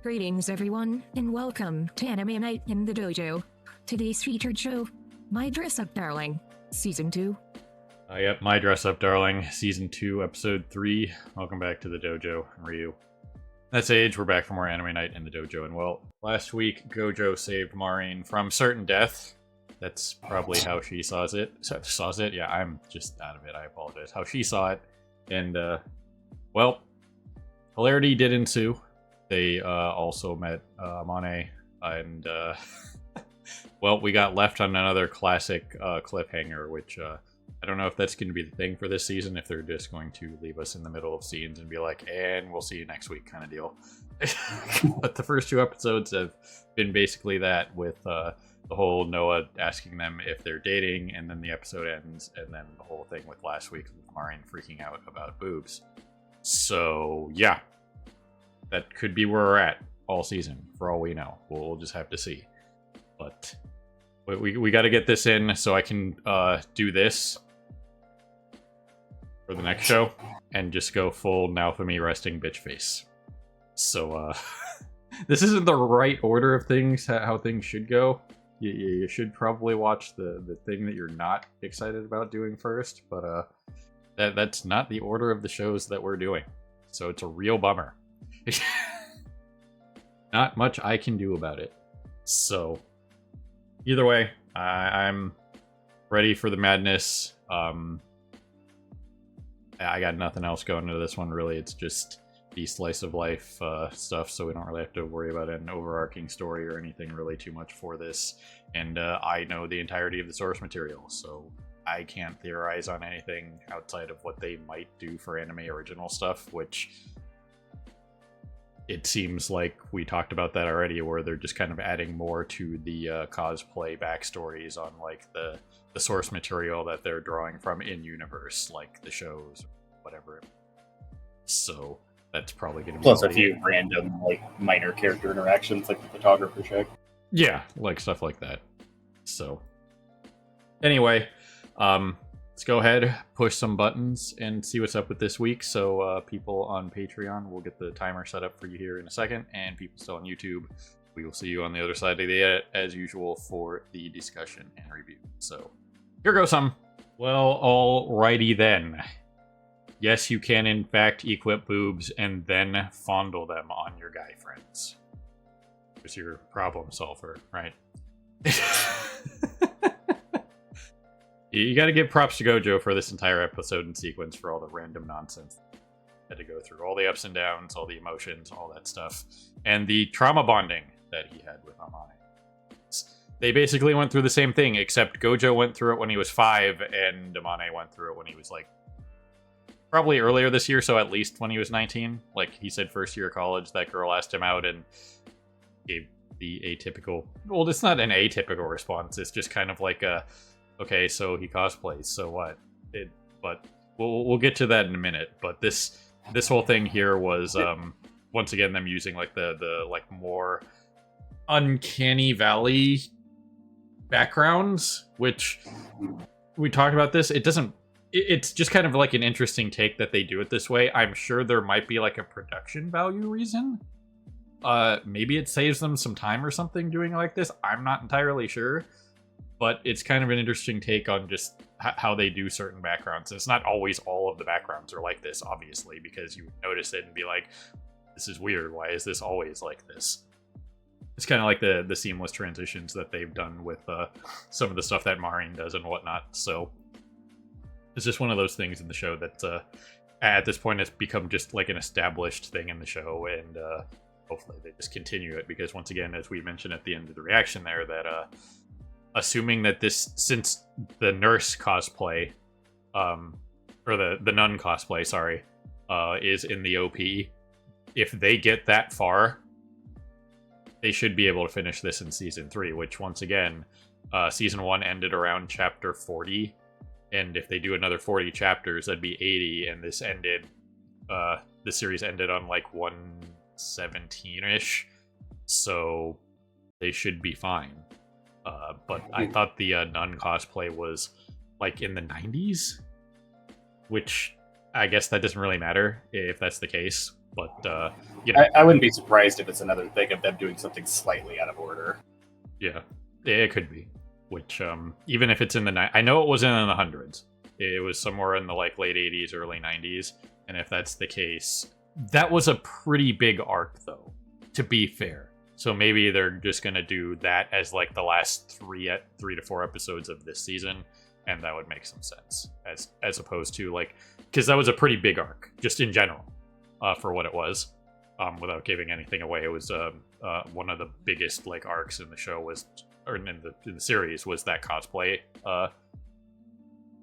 Greetings everyone, and welcome to Anime Night in the Dojo. Today's featured show, My Dress Up Darling, Season 2. Yep, My Dress Up Darling, Season 2, Episode 3. Welcome back to the dojo, Ryu. That's Age, we're back for more Anime Night in the dojo, and well, last week, Gojo saved Maureen from certain death. That's probably how she saw it. Yeah, I'm just out of it, I apologize. How she saw it, and, well, hilarity did ensue. They also met Amane, and well, we got left on another classic cliffhanger, which I don't know if that's going to be the thing for this season, if they're just going to leave us in the middle of scenes and be like, and we'll see you next week kind of deal. But the first two episodes have been basically that, with the whole Noah asking them if they're dating, and then the episode ends, and then the whole thing with last week with Maureen freaking out about boobs. So, yeah. That could be where we're at all season, for all we know. We'll just have to see. But we got to get this in so I can do this for the next show and just go full Naofumi resting bitch face. So this isn't the right order of things, how things should go. You should probably watch the thing that you're not excited about doing first, but that's not the order of the shows that we're doing. So it's a real bummer. Not much I can do about it. So, either way, I'm ready for the madness. I got nothing else going into this one, really. It's just the slice of life stuff, so we don't really have to worry about an overarching story or anything really too much for this. And I know the entirety of the source material, so I can't theorize on anything outside of what they might do for anime original stuff, which it seems like we talked about that already, where they're just kind of adding more to the cosplay backstories on like the source material that they're drawing from in universe, like the shows or whatever. So that's probably going to be plus a few random like minor character interactions, like the photographer check. Yeah, like stuff like that. So anyway, let's go ahead, push some buttons, and see what's up with this week. So people on Patreon, we'll get the timer set up for you here in a second, and people still on YouTube, we will see you on the other side of the edit, as usual, for the discussion and review. So here goes some. Well, alrighty then. Yes, you can in fact equip boobs and then fondle them on your guy friends. There's your problem solver, right? You got to give props to Gojo for this entire episode and sequence, for all the random nonsense had to go through, all the ups and downs, all the emotions, all that stuff, and the trauma bonding that he had with Amane. They basically went through the same thing, except Gojo went through it when he was 5, and Amane went through it when he was like probably earlier this year, so at least when he was 19. Like he said, first year of college, that girl asked him out and gave the atypical. Well, it's not an atypical response. It's just kind of like a, okay, so he cosplays, so what? But we'll get to that in a minute. But this whole thing here was once again them using like the like more uncanny valley backgrounds, which we talked about this. It's just kind of like an interesting take that they do it this way. I'm sure there might be like a production value reason. Maybe it saves them some time or something doing it like this. I'm not entirely sure. But it's kind of an interesting take on just how they do certain backgrounds. It's not always all of the backgrounds are like this, obviously, because you notice it and be like, this is weird. Why is this always like this? It's kind of like the seamless transitions that they've done with some of the stuff that Maureen does and whatnot. So it's just one of those things in the show that at this point has become just like an established thing in the show. And hopefully they just continue it, because once again, as we mentioned at the end of the reaction there, that assuming that this, since the nurse cosplay, or the nun cosplay, sorry, is in the OP, if they get that far, they should be able to finish this in Season 3, which, once again, Season 1 ended around Chapter 40, and if they do another 40 chapters, that'd be 80, and this ended, the series ended on, like, 117-ish, so they should be fine. But I thought the nun cosplay was like in the 90s, which I guess that doesn't really matter if that's the case. But you know, I wouldn't be surprised if it's another thing of them doing something slightly out of order. yeah, it could be. Which even if it's in the I know it wasn't in the hundreds. It was somewhere in the like late 80s, early 90s, and if that's the case, that was a pretty big arc, though. To be fair, so maybe they're just gonna do that as like the last 3 to 4 episodes of this season, and that would make some sense as opposed to like, because that was a pretty big arc just in general for what it was. Without giving anything away, it was one of the biggest like arcs in the show was, or in the series, was that cosplay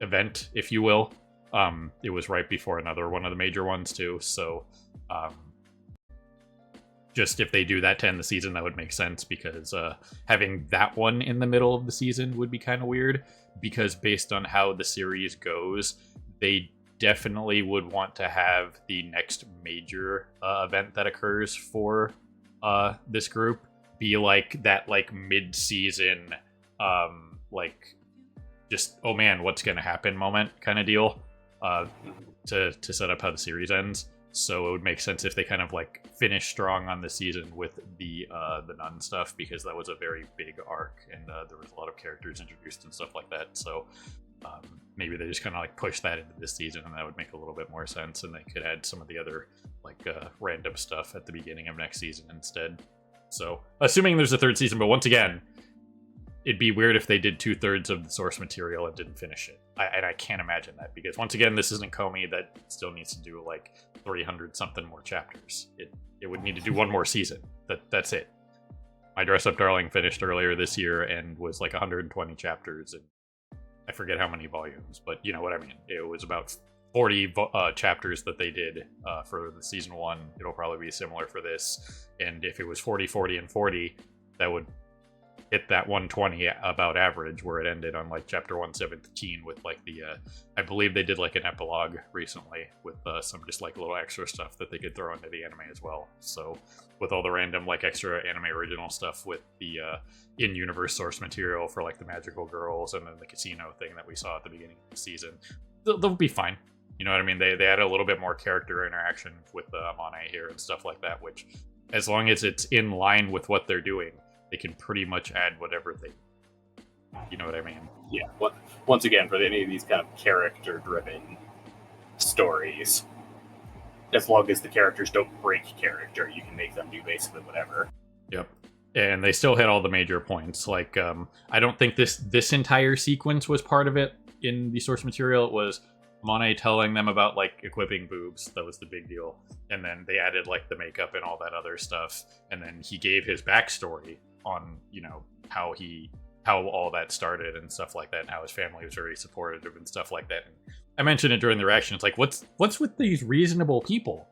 event, if you will. It was right before another one of the major ones too, so just if they do that to end the season, that would make sense, because having that one in the middle of the season would be kind of weird, because based on how the series goes, they definitely would want to have the next major event that occurs for this group be like that like mid-season like just, oh man, what's gonna happen moment kind of deal to set up how the series ends. So it would make sense if they kind of like finish strong on the season with the nun stuff, because that was a very big arc, and there was a lot of characters introduced and stuff like that. So maybe they just kind of like push that into this season, and that would make a little bit more sense, and they could add some of the other like random stuff at the beginning of next season instead. So assuming there's a third season, but once again, it'd be weird if they did 2/3 of the source material and didn't finish it. I can't imagine that, because once again, this isn't Comey that still needs to do like 300 something more chapters. It would need to do one more season. That's it. My Dress Up Darling finished earlier this year and was like 120 chapters, and I forget how many volumes, but you know what I mean. It was about 40 chapters that they did for the season 1. It'll probably be similar for this, and if it was 40, 40, and 40, that would hit that 120 about average, where it ended on like chapter 117 with like the I believe they did like an epilogue recently with some just like little extra stuff that they could throw into the anime as well. So with all the random like extra anime original stuff with the in-universe source material for like the magical girls and then the casino thing that we saw at the beginning of the season, they'll be fine. You know what I mean? They add a little bit more character interaction with Amane here and stuff like that, which, as long as it's in line with what they're doing, they can pretty much add whatever they, you know what I mean? Yeah. Once again, for any of these kind of character-driven stories, as long as the characters don't break character, you can make them do basically whatever. Yep. And they still hit all the major points. Like, I don't think this entire sequence was part of it in the source material. It was Monet telling them about like equipping boobs. That was the big deal. And then they added like the makeup and all that other stuff. And then he gave his backstory on, you know, how all that started and stuff like that, and how his family was very supportive and stuff like that. And I mentioned it during the reaction. It's like, what's with these reasonable people?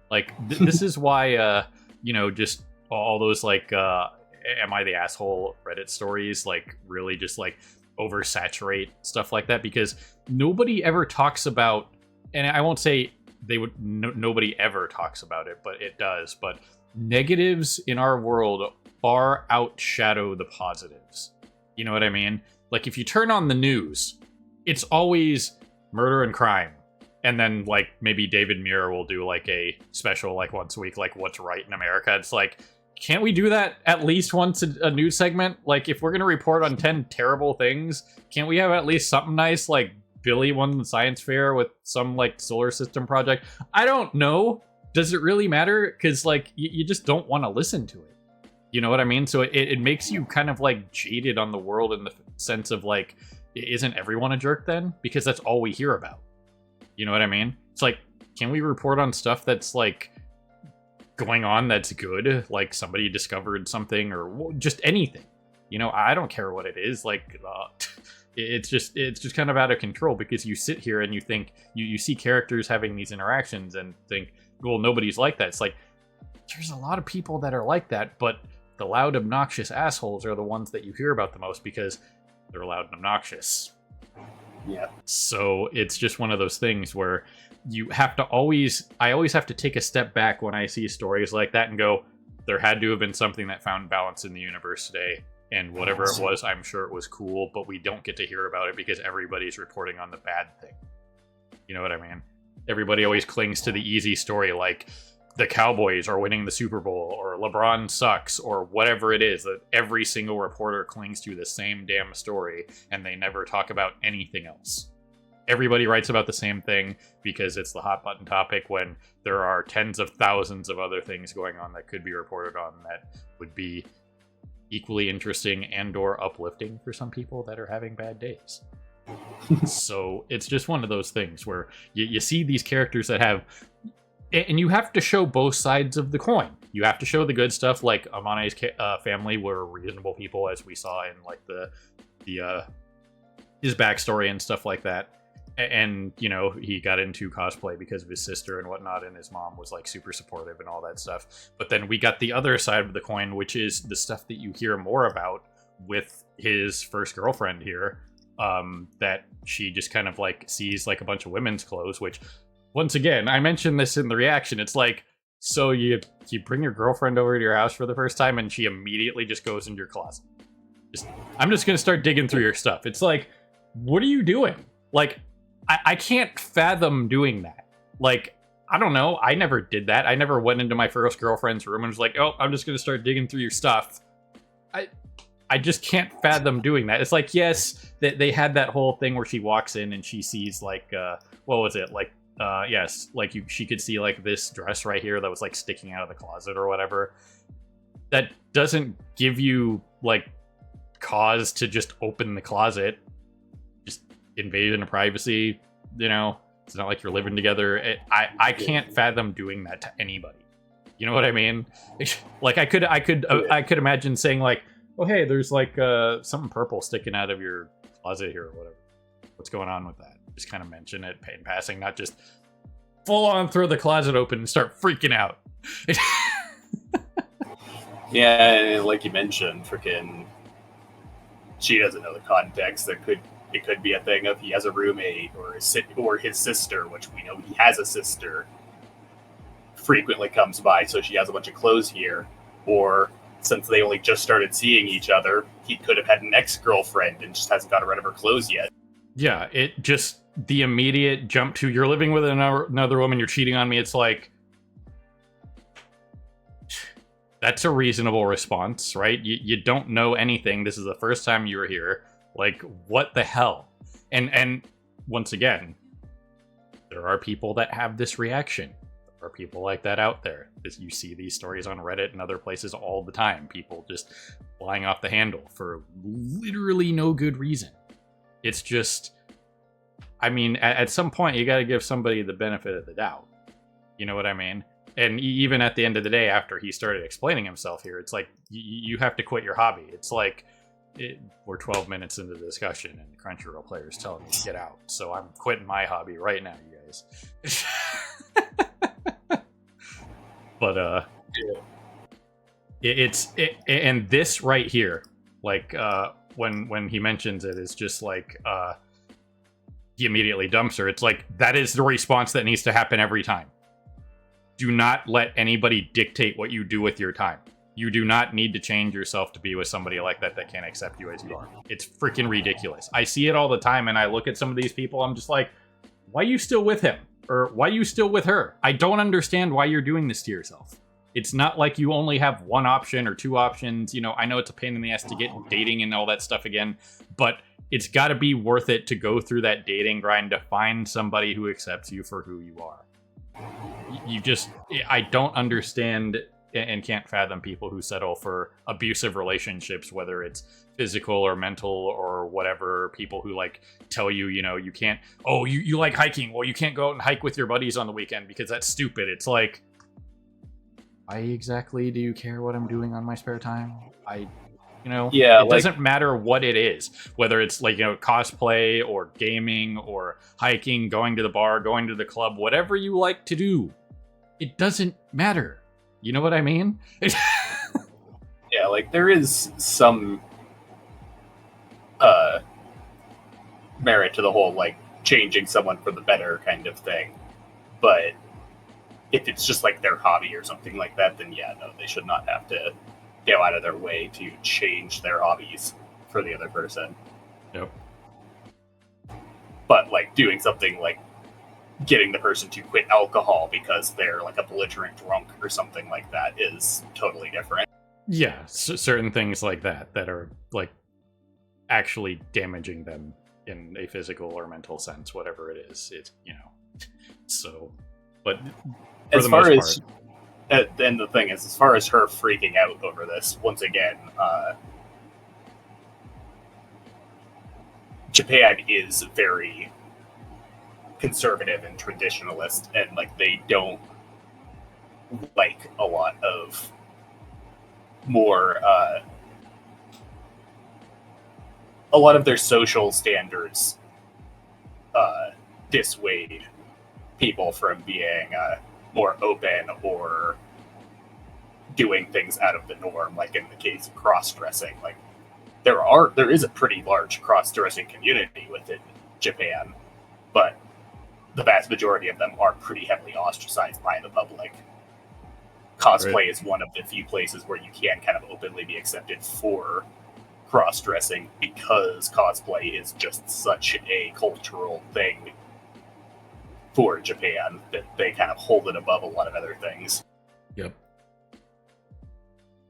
Like, this is why, you know, just all those like, am I the asshole Reddit stories, like really just like oversaturate stuff like that, because nobody ever talks about, and I won't say they would, nobody ever talks about it, but it does. But negatives in our world far outshadow the positives. You know what I mean? Like, if you turn on the news, it's always murder and crime. And then, like, maybe David Muir will do, like, a special, like, once a week, like, what's right in America. It's like, can't we do that at least once a news segment? Like, if we're going to report on 10 terrible things, can't we have at least something nice, like Billy won the science fair with some, like, solar system project? I don't know. Does it really matter? Because, like, you just don't want to listen to it. You know what I mean? So it makes you kind of like jaded on the world in the sense of like, isn't everyone a jerk then? Because that's all we hear about. You know what I mean? It's like, can we report on stuff that's like going on that's good? Like somebody discovered something or just anything. You know, I don't care what it is. Like, it's just kind of out of control, because you sit here and you think, you see characters having these interactions and think, well, nobody's like that. It's like, there's a lot of people that are like that, but the loud, obnoxious assholes are the ones that you hear about the most because they're loud and obnoxious. Yeah. So it's just one of those things where you have to I always have to take a step back when I see stories like that and go, there had to have been something that found balance in the universe today. And whatever it was, I'm sure it was cool, but we don't get to hear about it because everybody's reporting on the bad thing. You know what I mean? Everybody always clings to the easy story, like, the Cowboys are winning the Super Bowl, or LeBron sucks, or whatever it is, that every single reporter clings to the same damn story and they never talk about anything else. Everybody writes about the same thing because it's the hot button topic, when there are tens of thousands of other things going on that could be reported on that would be equally interesting and or uplifting for some people that are having bad days. So it's just one of those things where you see these characters that have, and you have to show both sides of the coin. You have to show the good stuff, like Amane's family were reasonable people, as we saw in like the his backstory and stuff like that. And, you know, he got into cosplay because of his sister and whatnot, and his mom was like super supportive and all that stuff. But then we got the other side of the coin, which is the stuff that you hear more about with his first girlfriend here, that she just kind of like sees like a bunch of women's clothes, which, once again, I mentioned this in the reaction. It's like, so you bring your girlfriend over to your house for the first time and she immediately just goes into your closet. I'm just going to start digging through your stuff. It's like, what are you doing? Like, I can't fathom doing that. Like, I don't know. I never did that. I never went into my first girlfriend's room and was like, oh, I'm just going to start digging through your stuff. I just can't fathom doing that. It's like, yes, they had that whole thing where she walks in and she sees like, what was it? Like, yes, like she could see like this dress right here that was like sticking out of the closet or whatever. That doesn't give you like cause to just open the closet. Invasion of privacy, you know. It's not like you're living together. I can't fathom doing that to anybody. You know what I mean? Like I could imagine saying like, oh hey, there's like something purple sticking out of your closet here or whatever. What's going on with that? Just kind of mention it in passing, not just full on throw the closet open and start freaking out. Yeah, like you mentioned, freaking, she doesn't know the context. It could be a thing of he has a roommate or his sister, which we know he has a sister, frequently comes by, so she has a bunch of clothes here. Or since they only just started seeing each other, he could have had an ex-girlfriend and just hasn't gotten rid of her clothes yet. Yeah, it just, the immediate jump to, you're living with another woman, you're cheating on me. It's like, that's a reasonable response, right? You don't know anything. This is the first time you were here. Like, what the hell? And once again, there are people that have this reaction. There are people like that out there. You see these stories on Reddit and other places all the time. People just flying off the handle for literally no good reason. It's just, I mean, at some point, you got to give somebody the benefit of the doubt. You know what I mean? And even at the end of the day, after he started explaining himself here, it's like, you have to quit your hobby. It's like, we're 12 minutes into the discussion and the Crunchyroll player's telling me to get out. So I'm quitting my hobby right now, you guys. But and this right here, like when he mentions it, is just like he immediately dumps her. It's like, that is the response that needs to happen every time. Do not let anybody dictate what you do with your time. You do not need to change yourself to be with somebody like that can't accept you as you are. It's freaking ridiculous. I see it all the time, and I look at some of these people, I'm just like, why are you still with him? Or why are you still with her? I don't understand why you're doing this to yourself. It's not like you only have one option or two options. You know, I know it's a pain in the ass to get dating and all that stuff again, but it's got to be worth it to go through that dating grind to find somebody who accepts you for who you are. I don't understand and can't fathom people who settle for abusive relationships, whether it's physical or mental or whatever. People who like tell you, you know, you can't, oh, you like hiking, well, you can't go out and hike with your buddies on the weekend because that's stupid. It's like, why exactly do you care what I'm doing on my spare time? Yeah, it doesn't matter what it is, whether it's like, you know, cosplay or gaming or hiking, going to the bar, going to the club, whatever you like to do, it doesn't matter. You know what I mean? Yeah, like there is some merit to the whole like changing someone for the better kind of thing. But if it's just like their hobby or something like that, then yeah, no, they should not have to go out of their way to change their hobbies for the other person. Yep. But like doing something like getting the person to quit alcohol because they're like a belligerent drunk or something like that is totally different. Yeah, certain things like that are like actually damaging them in a physical or mental sense, whatever it is. It's, you know, so, but for As the far most as, and the thing is, as far as her freaking out over this, once again, Japan is very conservative and traditionalist, and like they don't like a lot of more a lot of their social standards dissuade people from being more open or doing things out of the norm, like in the case of cross-dressing. Like there is a pretty large cross-dressing community within Japan, but the vast majority of them are pretty heavily ostracized by the public. Cosplay Right. is one of the few places where you can kind of openly be accepted for cross-dressing, because cosplay is just such a cultural thing for Japan that they kind of hold it above a lot of other things. Yep.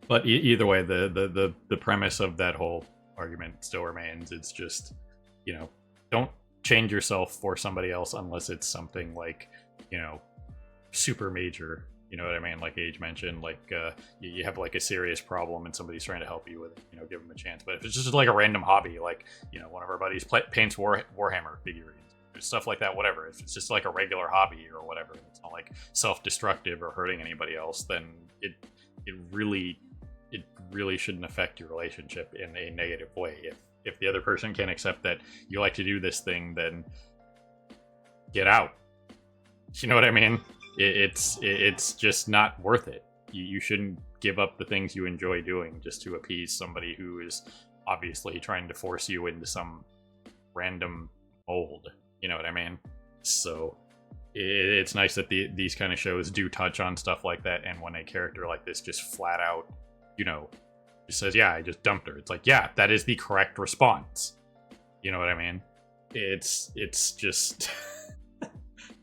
But either way, the premise of that whole argument still remains. It's just, you know, don't change yourself for somebody else unless it's something like, you know, super major. You know what I mean? Like Age mentioned, like you have like a serious problem and somebody's trying to help you with it, you know, give them a chance. But if it's just like a random hobby, like, you know, one of our buddies paints Warhammer figurines, stuff like that, whatever. If it's just like a regular hobby or whatever, it's not like self-destructive or hurting anybody else, then it really shouldn't affect your relationship in a negative way. If the other person can't accept that you like to do this thing, then get out. You know what I mean? It's just not worth it. You shouldn't give up the things you enjoy doing just to appease somebody who is obviously trying to force you into some random mold. You know what I mean? So it's nice that these kind of shows do touch on stuff like that, and when a character like this just flat out, you know, just says, yeah, I just dumped her. It's like, yeah, that is the correct response. You know what I mean? It's just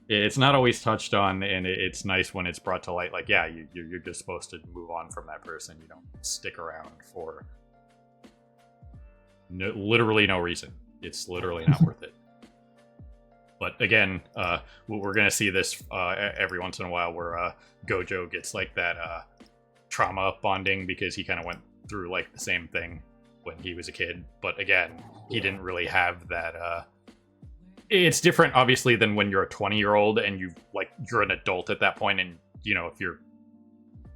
it's not always touched on, and it's nice when it's brought to light. Like, yeah, you're just supposed to move on from that person. You don't stick around for literally no reason. It's literally not worth it. But again, we're gonna see this every once in a while, where Gojo gets like that trauma bonding because he kind of went through like the same thing when he was a kid. But again, he didn't really have that. It's different, obviously, than when you're a 20-year-old and you're an adult at that point, and you know, if you're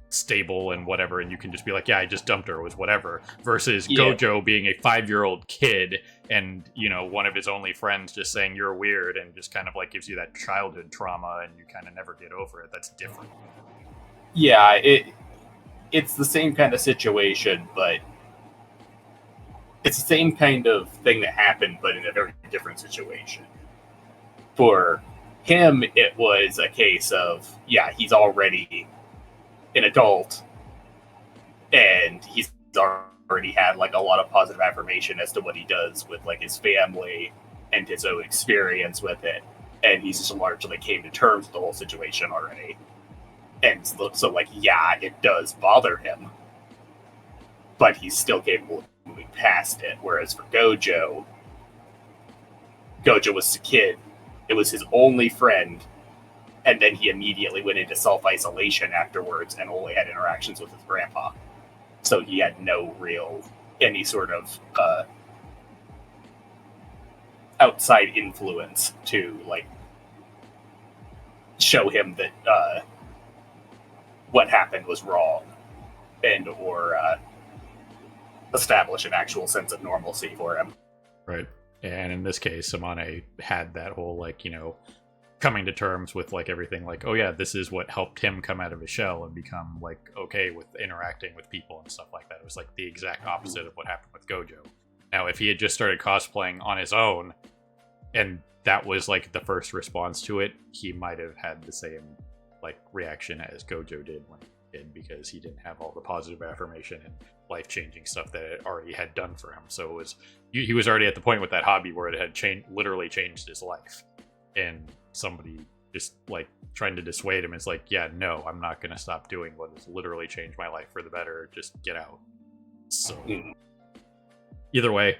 stable and whatever, and you can just be like, yeah, I just dumped her, it was whatever, versus Gojo being a 5-year-old kid and, you know, one of his only friends just saying you're weird and just kind of like gives you that childhood trauma and you kind of never get over it. That's different. Yeah, it's the same kind of situation, but it's the same kind of thing that happened, but in a very different situation. For him, it was a case of, yeah, he's already an adult, and he's already had like a lot of positive affirmation as to what he does with like his family and his own experience with it, and he's just largely came to terms with the whole situation already. And so like, yeah, it does bother him, but he's still capable of moving past it. Whereas for Gojo was a kid, it was his only friend, and then he immediately went into self-isolation afterwards and only had interactions with his grandpa. So he had any sort of outside influence to like show him that what happened was wrong, and or establish an actual sense of normalcy for him. Right. And in this case, Samane had that whole, like, you know, coming to terms with like everything, like, oh yeah, this is what helped him come out of his shell and become like okay with interacting with people and stuff like that. It was like the exact opposite of what happened with Gojo. Now, if he had just started cosplaying on his own and that was like the first response to it, he might have had the same like reaction as Gojo did when he did, because he didn't have all the positive affirmation and life-changing stuff that it already had done for him. So it was, he was already at the point with that hobby where it had literally changed his life, and somebody just like trying to dissuade him. It's like, yeah, no, I'm not gonna stop doing what has literally changed my life for the better. Just get out. So either way,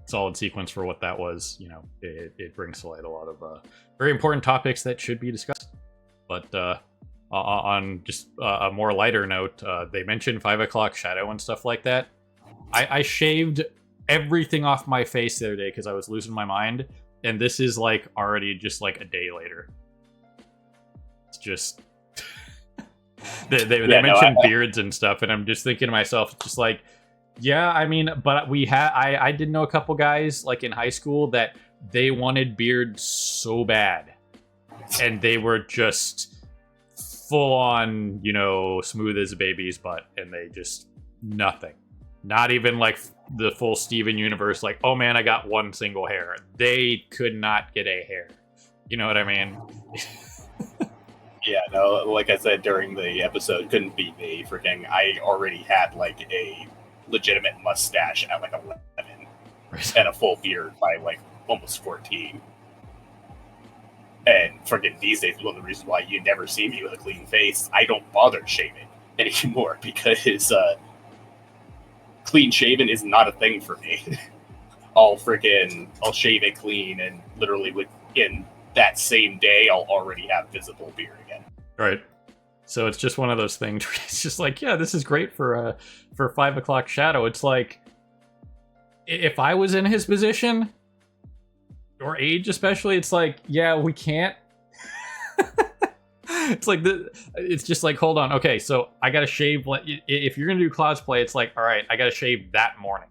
solid sequence for what that was. You know, it brings to light a lot of very important topics that should be discussed. But on just a more lighter note, they mentioned 5 o'clock shadow and stuff like that. I shaved everything off my face the other day because I was losing my mind, and this is like already just like a day later. It's just they mentioned beards and stuff, and I'm just thinking to myself, just like, yeah, I mean, but I did know a couple guys like in high school that they wanted beards so bad, and they were just full on, you know, smooth as a baby's butt, and they just nothing. Not even like the full Steven universe, like, oh man, I got one single hair. They could not get a hair. You know what I mean? Yeah, no, like I said during the episode, couldn't be me. Freaking, I already had like a legitimate mustache at like 11 and a full beard by like almost 14. And freaking these days, one of the reasons why you never see me with a clean face, I don't bother shaving anymore because clean shaven is not a thing for me. I'll shave it clean, and literally within that same day, I'll already have visible beard again. Right. So it's just one of those things where it's just like, yeah, this is great for 5 o'clock shadow. It's like, if I was in his position, or age especially, it's like, yeah, we can't. It's like it's just like, hold on, okay, so I gotta shave. If you're gonna do cosplay, it's like, all right, I gotta shave that morning.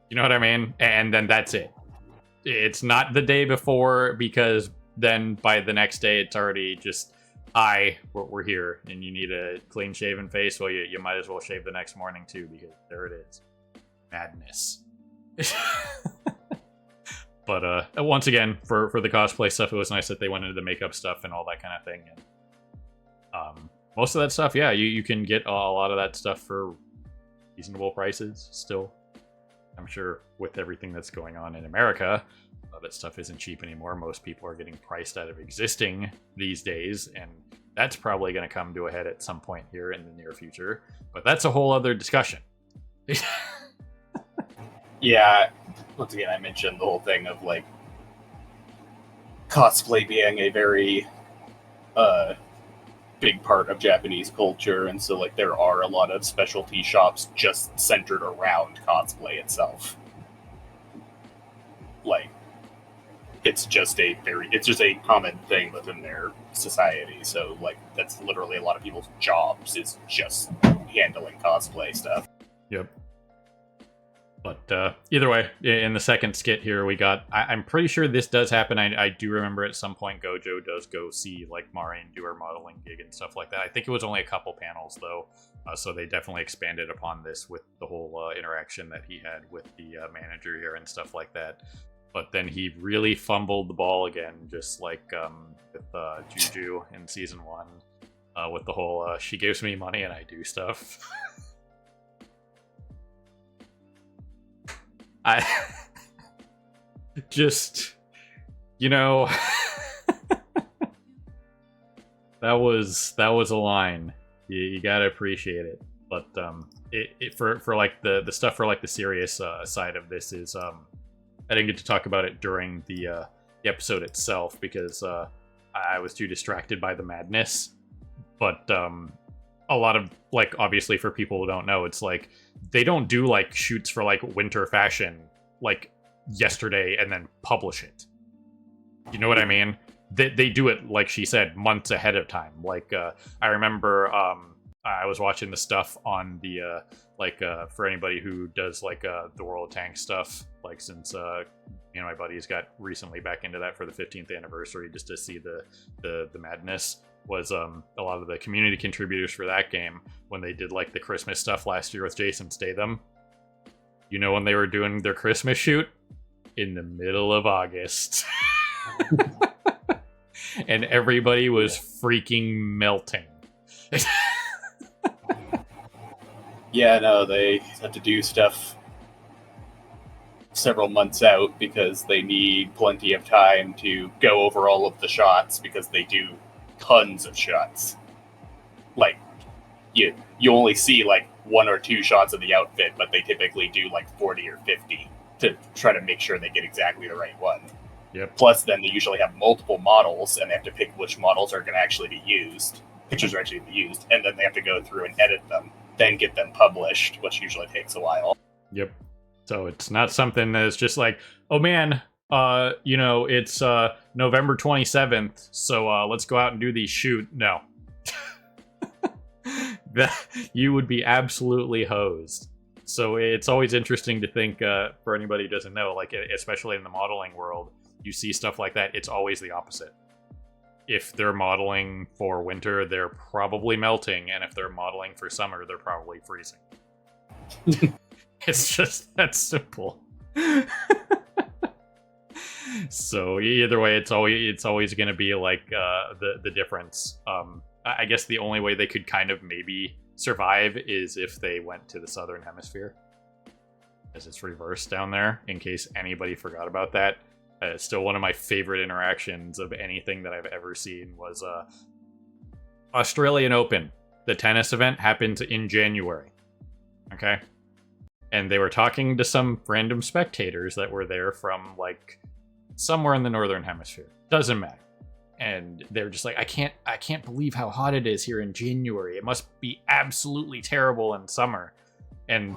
You know what I mean? And then that's it. It's not the day before, because then by the next day it's already just, hi, we're here, and you need a clean shaven face. Well, you might as well shave the next morning too, because there it is, madness. But once again, for the cosplay stuff, it was nice that they went into the makeup stuff and all that kind of thing. And most of that stuff, yeah, you can get a lot of that stuff for reasonable prices still. I'm sure with everything that's going on in America, that stuff isn't cheap anymore. Most people are getting priced out of existing these days, and that's probably going to come to a head at some point here in the near future. But that's a whole other discussion. Yeah, once again, I mentioned the whole thing of like cosplay being a very big part of Japanese culture, and so like there are a lot of specialty shops just centered around cosplay itself. Like, it's just a common thing within their society. So like that's literally a lot of people's jobs, is just handling cosplay stuff. Yep. But either way, in the second skit here, we got, I'm pretty sure this does happen. I do remember at some point Gojo does go see like Mari and do her modeling gig and stuff like that. I think it was only a couple panels though, so they definitely expanded upon this with the whole interaction that he had with the manager here and stuff like that. But then he really fumbled the ball again, just like with Juju in season 1, with the whole she gives me money and I do stuff. I just, you know, that was a line. You gotta appreciate it. But for like the stuff for like the serious side of this is I didn't get to talk about it during the episode itself because I was too distracted by the madness. But a lot of, like, obviously for people who don't know, it's like they don't do like shoots for like winter fashion like yesterday and then publish it. You know what I mean? They do it, like she said, months ahead of time. Like I remember I was watching the stuff on the for anybody who does like the World of Tanks stuff, like since my buddies got recently back into that for the 15th anniversary, just to see the madness. Was a lot of the community contributors for that game when they did like the Christmas stuff last year with Jason Statham. You know, when they were doing their Christmas shoot in the middle of August. And everybody was freaking melting. Yeah, no, they have to do stuff several months out because they need plenty of time to go over all of the shots because they do tons of shots. Like, you only see like 1 or 2 shots of the outfit, but they typically do like 40 or 50 to try to make sure they get exactly the right one. Yep. Plus, then they usually have multiple models, and they have to pick which models are going to actually be used. Pictures are actually be used, and then they have to go through and edit them, then get them published, which usually takes a while. Yep. So it's not something that's just like, oh man, it's November 27th, so let's go out and do these shoot. No. You would be absolutely hosed. So it's always interesting to think, for anybody who doesn't know, like, especially in the modeling world, you see stuff like that, it's always the opposite. If they're modeling for winter, they're probably melting, and if they're modeling for summer, they're probably freezing. It's just that simple. So either way, it's always going to be like the difference. I guess the only way they could kind of maybe survive is if they went to the southern hemisphere, as it's reversed down there. In case anybody forgot about that, still one of my favorite interactions of anything that I've ever seen was Australian Open. The tennis event happened in January. Okay. And they were talking to some random spectators that were there from, like, somewhere in the northern hemisphere. Doesn't matter. And they're just like, I can't believe how hot it is here in January. It must be absolutely terrible in summer. And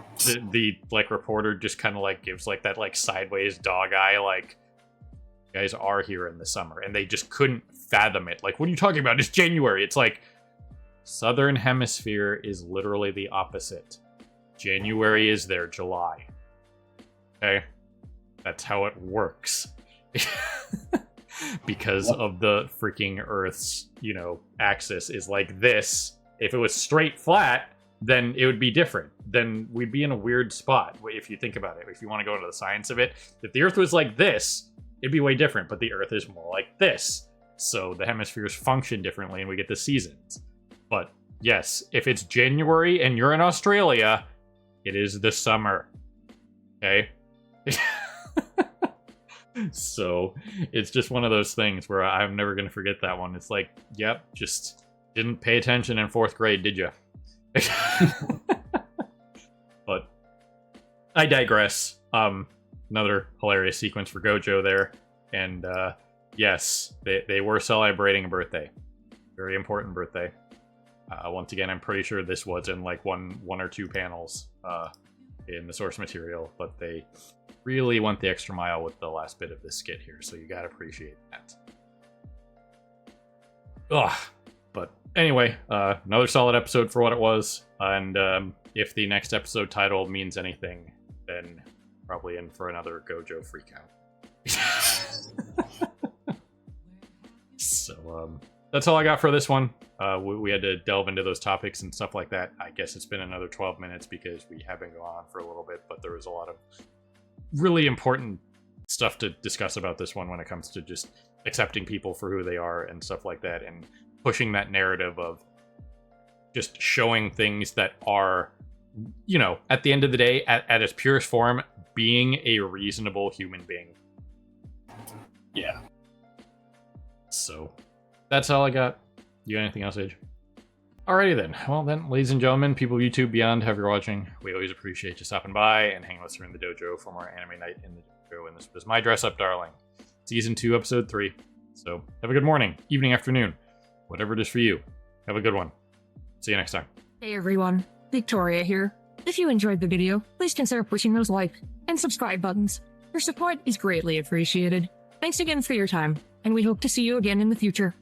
the like reporter just kind of like gives like that like sideways dog eye, like, you guys are here in the summer. And they just couldn't fathom it. Like, what are you talking about? It's January. It's like, southern hemisphere is literally the opposite. January is their July. Okay? That's how it works. Because of the freaking Earth's, axis is like this. If it was straight flat, then it would be different. Then we'd be in a weird spot, if you think about it. If you want to go into the science of it. If the Earth was like this, it'd be way different. But the Earth is more like this. So the hemispheres function differently and we get the seasons. But yes, if it's January and you're in Australia, it is the summer. Okay? So it's just one of those things where I'm never going to forget that one. It's like, yep, just didn't pay attention in 4th grade, did you? But I digress. Another hilarious sequence for Gojo there. And yes, they were celebrating a birthday. Very important birthday. Once again, I'm pretty sure this was in like one or 2 panels in the source material, but they really went the extra mile with the last bit of this skit here, so you gotta appreciate that. Ugh. But anyway, another solid episode for what it was, and if the next episode title means anything, then probably in for another Gojo freakout. So, that's all I got for this one. We had to delve into those topics and stuff like that. I guess it's been another 12 minutes because we have been going on for a little bit, but there was a lot of really important stuff to discuss about this one when it comes to just accepting people for who they are and stuff like that, and pushing that narrative of just showing things that are, at the end of the day, at its purest form, being a reasonable human being. Yeah. So that's all I got. You got anything else, Age? Alrighty then. Well then, ladies and gentlemen, people of YouTube beyond, however you're watching, we always appreciate you stopping by and hanging with us here in the dojo for more Anime Night in the Dojo. And this was My Dress Up Darling, Season 2, Episode 3. So have a good morning, evening, afternoon, whatever it is for you. Have a good one. See you next time. Hey everyone, Victoria here. If you enjoyed the video, please consider pushing those like and subscribe buttons. Your support is greatly appreciated. Thanks again for your time, and we hope to see you again in the future.